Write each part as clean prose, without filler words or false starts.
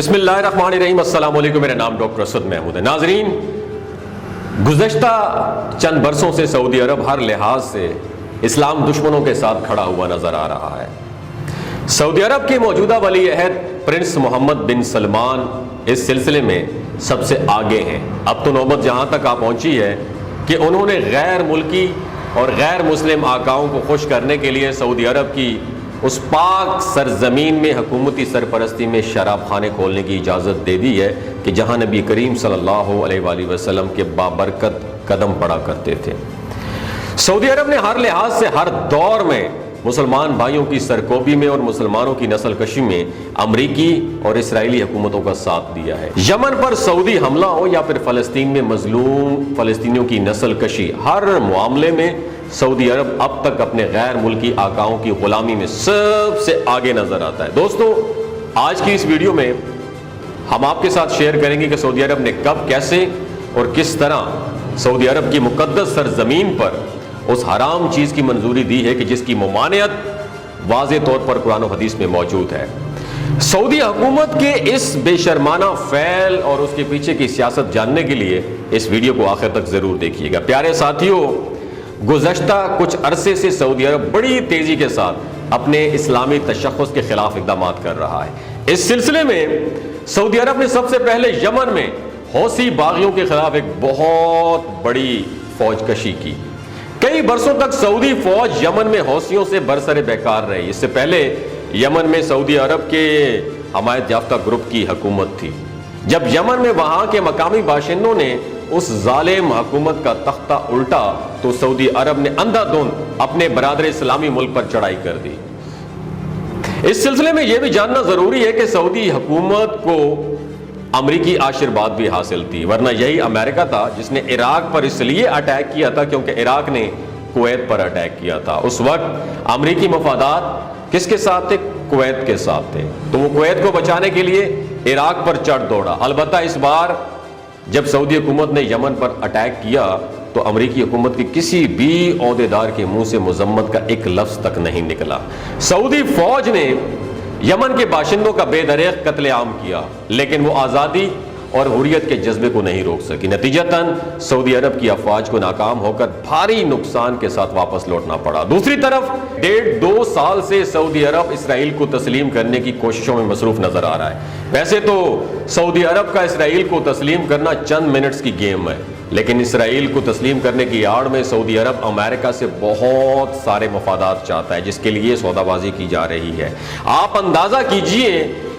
بسم اللہ الرحمن الرحیم۔ السلام علیکم، میرا نام ڈاکٹر اسد محمود ہے۔ ناظرین، گزشتہ چند برسوں سے سعودی عرب ہر لحاظ سے اسلام دشمنوں کے ساتھ کھڑا ہوا نظر آ رہا ہے۔ سعودی عرب کے موجودہ ولی عہد پرنس محمد بن سلمان اس سلسلے میں سب سے آگے ہیں۔ اب تو نوبت جہاں تک آ پہنچی ہے کہ انہوں نے غیر ملکی اور غیر مسلم آقاؤں کو خوش کرنے کے لیے سعودی عرب کی اس پاک سرزمین میں حکومتی سرپرستی میں شراب خانے کھولنے کی اجازت دے دی ہے کہ جہاں نبی کریم صلی اللہ علیہ وآلہ وسلم کے بابرکت قدم پڑا کرتے تھے۔ سعودی عرب نے ہر لحاظ سے ہر دور میں مسلمان بھائیوں کی سرکوبی میں اور مسلمانوں کی نسل کشی میں امریکی اور اسرائیلی حکومتوں کا ساتھ دیا ہے۔ یمن پر سعودی حملہ ہو یا پھر فلسطین میں مظلوم فلسطینیوں کی نسل کشی، ہر معاملے میں سعودی عرب اب تک اپنے غیر ملکی آقاؤں کی غلامی میں سب سے آگے نظر آتا ہے۔ دوستو، آج کی اس ویڈیو میں ہم آپ کے ساتھ شیئر کریں گے کہ سعودی عرب نے کب، کیسے اور کس طرح سعودی عرب کی مقدس سرزمین پر اس حرام چیز کی منظوری دی ہے کہ جس کی ممانعت واضح طور پر قرآن و حدیث میں موجود ہے۔ سعودی حکومت کے اس بے شرمانہ فعل اور اس کے پیچھے کی سیاست جاننے کے لیے اس ویڈیو کو آخر تک ضرور دیکھیے گا۔ پیارے ساتھیوں، گزشتہ کچھ عرصے سے سعودی عرب بڑی تیزی کے ساتھ اپنے اسلامی تشخص کے خلاف اقدامات کر رہا ہے۔ اس سلسلے میں سعودی عرب نے سب سے پہلے یمن میں حوثی باغیوں کے خلاف ایک بہت بڑی فوج کشی کی۔ کئی برسوں تک سعودی فوج یمن میں حوثیوں سے برسر بیکار رہی۔ اس سے پہلے یمن میں سعودی عرب کے حمایت یافتہ گروپ کی حکومت تھی۔ جب یمن میں وہاں کے مقامی باشندوں نے اس ظالم حکومت کا تختہ الٹا تو سعودی عرب نے اندھا دھند اپنے برادر اسلامی ملک پر چڑھائی کر دی۔ اس سلسلے میں یہ بھی جاننا ضروری ہے کہ سعودی حکومت کو امریکی آشرواد بھی حاصل تھی، ورنہ یہی امریکہ تھا جس نے عراق پر اس لیے اٹیک کیا تھا کیونکہ عراق نے کویت پر اٹیک کیا تھا۔ اس وقت امریکی مفادات کس کے ساتھ تھے؟ کویت کے ساتھ تھے، تو وہ کویت کو بچانے کے لیے عراق پر چڑھ دوڑا۔ البتہ اس بار جب سعودی حکومت نے یمن پر اٹیک کیا تو امریکی حکومت کی کسی بھی عہدیدار کے منہ سے مذمت کا ایک لفظ تک نہیں نکلا۔ سعودی فوج نے یمن کے باشندوں کا بے دریغ قتل عام کیا، لیکن وہ آزادی اور حریت کے جذبے کو نہیں روک سکی۔ نتیجتاً سعودی عرب کی افواج کو ناکام ہو کر بھاری نقصان کے ساتھ واپس لوٹنا پڑا۔ دوسری طرف 1.5-2 سال سے سعودی عرب اسرائیل کو تسلیم کرنے کی کوششوں میں مصروف نظر آ رہا ہے۔ ویسے تو سعودی عرب کا اسرائیل کو تسلیم کرنا چند منٹس کی گیم ہے، لیکن اسرائیل کو تسلیم کرنے کی آڑ میں سعودی عرب امریکہ سے بہت سارے مفادات چاہتا ہے، جس کے لیے سودا بازی کی جا رہی ہے۔ آپ اندازہ کیجئے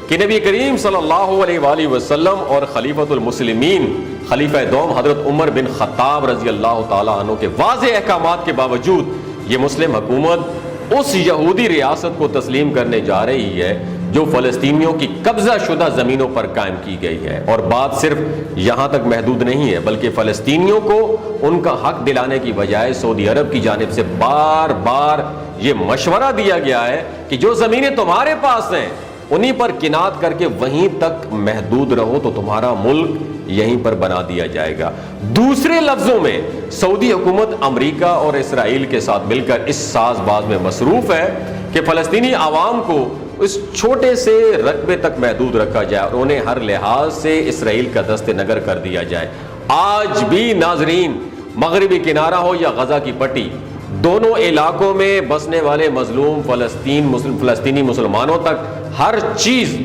کہ نبی کریم صلی اللہ علیہ وآلہ وسلم اور خلیفۃ المسلمین خلیفہ دوم حضرت عمر بن خطاب رضی اللہ تعالیٰ عنہ کے واضح احکامات کے باوجود یہ مسلم حکومت اس یہودی ریاست کو تسلیم کرنے جا رہی ہے جو فلسطینیوں کی قبضہ شدہ زمینوں پر قائم کی گئی ہے۔ اور بات صرف یہاں تک محدود نہیں ہے، بلکہ فلسطینیوں کو ان کا حق دلانے کی بجائے سعودی عرب کی جانب سے بار بار یہ مشورہ دیا گیا ہے کہ جو زمینیں تمہارے پاس ہیں انہی پر کنات کر کے وہیں تک محدود رہو تو تمہارا ملک یہیں پر بنا دیا جائے گا۔ دوسرے لفظوں میں سعودی حکومت امریکہ اور اسرائیل کے ساتھ مل کر اس ساز باز میں مصروف ہے کہ فلسطینی عوام کو اس چھوٹے سے رقبے تک محدود رکھا جائے اور انہیں ہر لحاظ سے اسرائیل کا دست نگر کر دیا جائے۔ آج بھی ناظرین، مغربی کنارہ ہو یا غزہ کی پٹی، دونوں علاقوں میں بسنے والے مظلوم فلسطینی مسلمانوں تک ہر چیز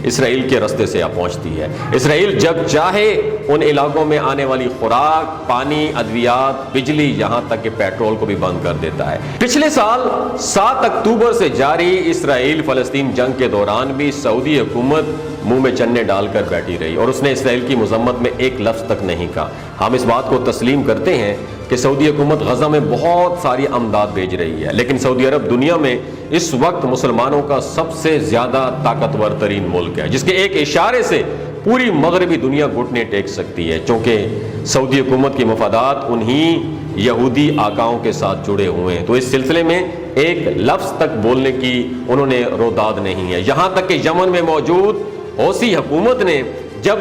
اسرائیل کے رستے سے پہنچتی ہے۔ اسرائیل جب چاہے ان علاقوں میں آنے والی خوراک، پانی، ادویات، بجلی، یہاں تک کہ پیٹرول کو بھی بند کر دیتا ہے۔ پچھلے سال 7 اکتوبر سے جاری اسرائیل فلسطین جنگ کے دوران بھی سعودی حکومت منہ میں چنے ڈال کر بیٹھی رہی اور اس نے اسرائیل کی مذمت میں ایک لفظ تک نہیں کہا۔ ہم اس بات کو تسلیم کرتے ہیں کہ سعودی حکومت غزہ میں بہت ساری امداد بھیج رہی ہے، لیکن سعودی عرب دنیا میں اس وقت مسلمانوں کا سب سے زیادہ طاقتور ترین ملک ہے، جس کے ایک اشارے سے پوری مغربی دنیا گھٹنے ٹیک سکتی ہے، چونکہ سعودی حکومت کے مفادات انہی یہودی آقاؤں کے ساتھ جڑے ہوئے ہیں۔ تو اس سلسلے میں ایک لفظ تک بولنے کی انہوں نے روداد نہیں ہے۔ یہاں تک کہ یمن میں موجود حوثی حکومت نے جب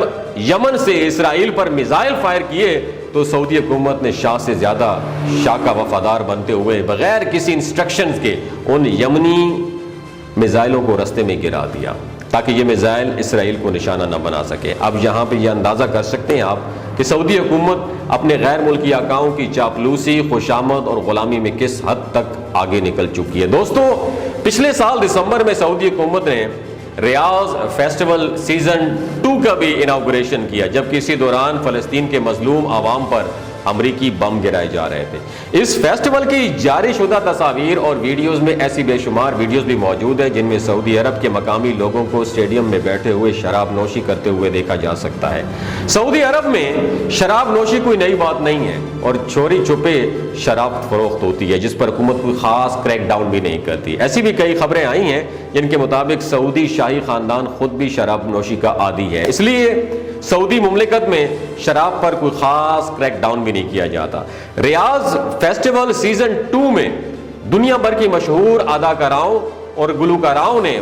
یمن سے اسرائیل پر میزائل فائر کیے تو سعودی حکومت نے شاہ سے زیادہ شاہ کا وفادار بنتے ہوئے بغیر کسی انسٹرکشنز کے ان یمنی میزائلوں کو رستے میں گرا دیا۔ تاکہ یہ میزائل اسرائیل کو نشانہ نہ بنا سکے۔ اب یہاں پہ یہ اندازہ کر سکتے ہیں آپ کہ سعودی حکومت اپنے غیر ملکی آقاؤں کی چاپلوسی، خوشامد اور غلامی میں کس حد تک آگے نکل چکی ہے۔ دوستو، پچھلے سال دسمبر میں سعودی حکومت نے ریاض فیسٹیول سیزن 2 کا بھی اناگوریشن کیا، جبکہ اسی دوران فلسطین کے مظلوم عوام پر امریکی بم گرائے جا رہے تھے۔ اس فیسٹیول کی جاری شدہ تصاویر اور ویڈیوز میں ایسی بے شمار ویڈیوز بھی موجود ہیں جن میں سعودی عرب کے مقامی لوگوں کو اسٹیڈیم میں بیٹھے ہوئے شراب نوشی کرتے ہوئے دیکھا جا سکتا ہے۔ سعودی عرب میں شراب نوشی کوئی نئی بات نہیں ہے اور چوری چھپے شراب فروخت ہوتی ہے، جس پر حکومت کوئی خاص کریک ڈاؤن بھی نہیں کرتی۔ ایسی بھی کئی خبریں آئی ہیں جن کے مطابق سعودی شاہی خاندان خود بھی شراب نوشی کا عادی ہے، اس لیے سعودی مملکت میں شراب پر کوئی خاص کریک ڈاؤن بھی نہیں کیا جاتا۔ ریاض فیسٹیول سیزن 2 میں دنیا بھر کی مشہور اداکاراؤں اور گلوکاراؤں نے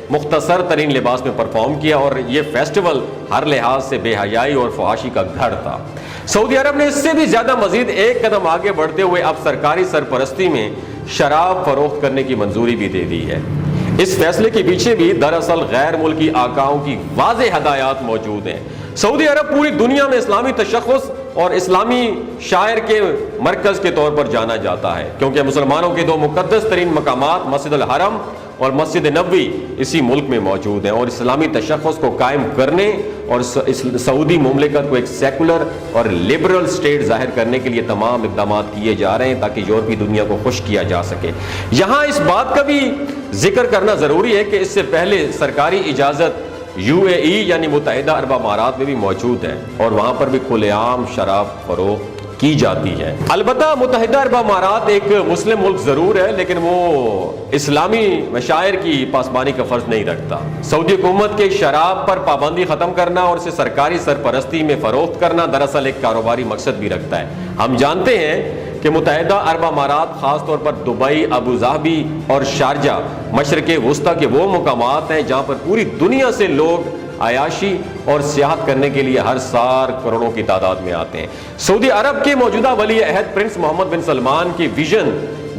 مختصر ترین لباس میں پرفارم کیا اور یہ فیسٹیول ہر لحاظ سے بے حیائی اور فحاشی کا گھر تھا۔ سعودی عرب نے اس سے بھی زیادہ مزید ایک قدم آگے بڑھتے ہوئے اب سرکاری سرپرستی میں شراب فروخت کرنے کی منظوری بھی دے دی ہے۔ اس فیصلے کے پیچھے بھی دراصل غیر ملکی آقاؤں کی واضح ہدایات موجود ہیں۔ سعودی عرب پوری دنیا میں اسلامی تشخص اور اسلامی شاعر کے مرکز کے طور پر جانا جاتا ہے، کیونکہ مسلمانوں کے دو مقدس ترین مقامات مسجد الحرم اور مسجد نبوی اسی ملک میں موجود ہیں، اور اسلامی تشخص کو قائم کرنے اور سعودی مملکت کو ایک سیکولر اور لبرل سٹیٹ ظاہر کرنے کے لیے تمام اقدامات کیے جا رہے ہیں تاکہ یورپی دنیا کو خوش کیا جا سکے۔ یہاں اس بات کا بھی ذکر کرنا ضروری ہے کہ اس سے پہلے سرکاری اجازت UAE یعنی متحدہ عرب امارات میں بھی موجود ہے اور وہاں پر بھی کھلے عام شراب فروخت کی جاتی ہے۔ البتہ متحدہ عرب امارات ایک مسلم ملک ضرور ہے، لیکن وہ اسلامی مشاعر کی پاسبانی کا فرض نہیں رکھتا۔ سعودی حکومت کے شراب پر پابندی ختم کرنا اور اسے سرکاری سرپرستی میں فروخت کرنا دراصل ایک کاروباری مقصد بھی رکھتا ہے۔ ہم جانتے ہیں کہ متحدہ عرب امارات خاص طور پر دبئی، ابوظہبی اور شارجہ مشرق وسطیٰ کے وہ مقامات ہیں جہاں پر پوری دنیا سے لوگ عیاشی اور سیاحت کرنے کے لیے ہر سال کروڑوں کی تعداد میں آتے ہیں۔ سعودی عرب کے موجودہ ولی عہد پرنس محمد بن سلمان کی ویژن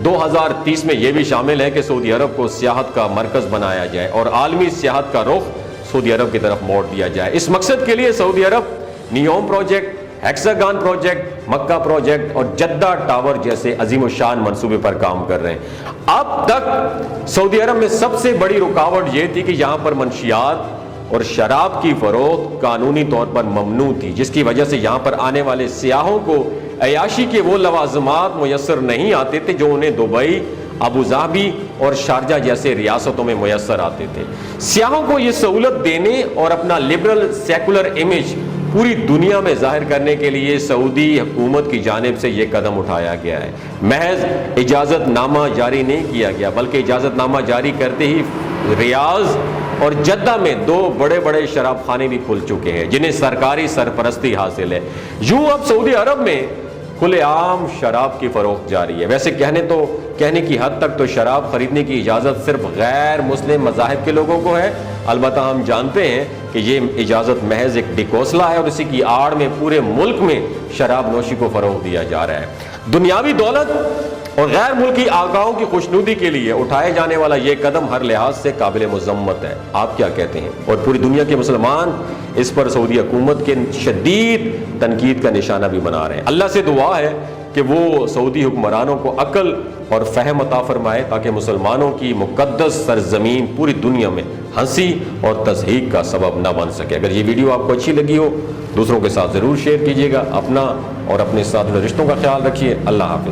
2030 میں یہ بھی شامل ہے کہ سعودی عرب کو سیاحت کا مرکز بنایا جائے اور عالمی سیاحت کا رخ سعودی عرب کی طرف موڑ دیا جائے۔ اس مقصد کے لیے سعودی عرب نیوم پروجیکٹ، ہیکساگان پروجیکٹ، مکہ پروجیکٹ اور جدہ ٹاور جیسے عظیم الشان منصوبے پر کام کر رہے ہیں۔ اب تک سعودی عرب میں سب سے بڑی رکاوٹ یہ تھی کہ یہاں پر منشیات اور شراب کی فروخت قانونی طور پر ممنوع تھی، جس کی وجہ سے یہاں پر آنے والے سیاحوں کو عیاشی کے وہ لوازمات میسر نہیں آتے تھے جو انہیں دبئی، ابوظہبی اور شارجہ جیسے ریاستوں میں میسر آتے تھے۔ سیاحوں کو یہ سہولت دینے اور اپنا لبرل سیکولر امیج پوری دنیا میں ظاہر کرنے کے لیے سعودی حکومت کی جانب سے یہ قدم اٹھایا گیا ہے۔ محض اجازت نامہ جاری نہیں کیا گیا بلکہ اجازت نامہ جاری کرتے ہی ریاض اور جدہ میں 2 بڑے بڑے شراب خانے بھی کھل چکے ہیں جنہیں سرکاری سرپرستی حاصل ہے۔ یوں اب سعودی عرب میں کھلے عام شراب کی فروخت جاری ہے۔ ویسے کہنے کی حد تک تو شراب خریدنے کی اجازت صرف غیر مسلم مذاہب کے لوگوں کو ہے، البتہ ہم جانتے ہیں کہ یہ اجازت محض ایک ڈکوسلا ہے اور اسی کی آڑ میں پورے ملک میں شراب نوشی کو فروغ دیا جا رہا ہے۔ دنیاوی دولت اور غیر ملکی آقاؤں کی خوشنودی کے لیے اٹھائے جانے والا یہ قدم ہر لحاظ سے قابل مذمت ہے۔ آپ کیا کہتے ہیں؟ اور پوری دنیا کے مسلمان اس پر سعودی حکومت کے شدید تنقید کا نشانہ بھی بنا رہے ہیں۔ اللہ سے دعا ہے کہ وہ سعودی حکمرانوں کو عقل اور فہم عطا فرمائے تاکہ مسلمانوں کی مقدس سرزمین پوری دنیا میں ہنسی اور تضحیک کا سبب نہ بن سکے۔ اگر یہ ویڈیو آپ کو اچھی لگی ہو دوسروں کے ساتھ ضرور شیئر کیجیے گا۔ اپنا اور اپنے ساتھ رشتوں کا خیال رکھیے۔ اللہ حافظ۔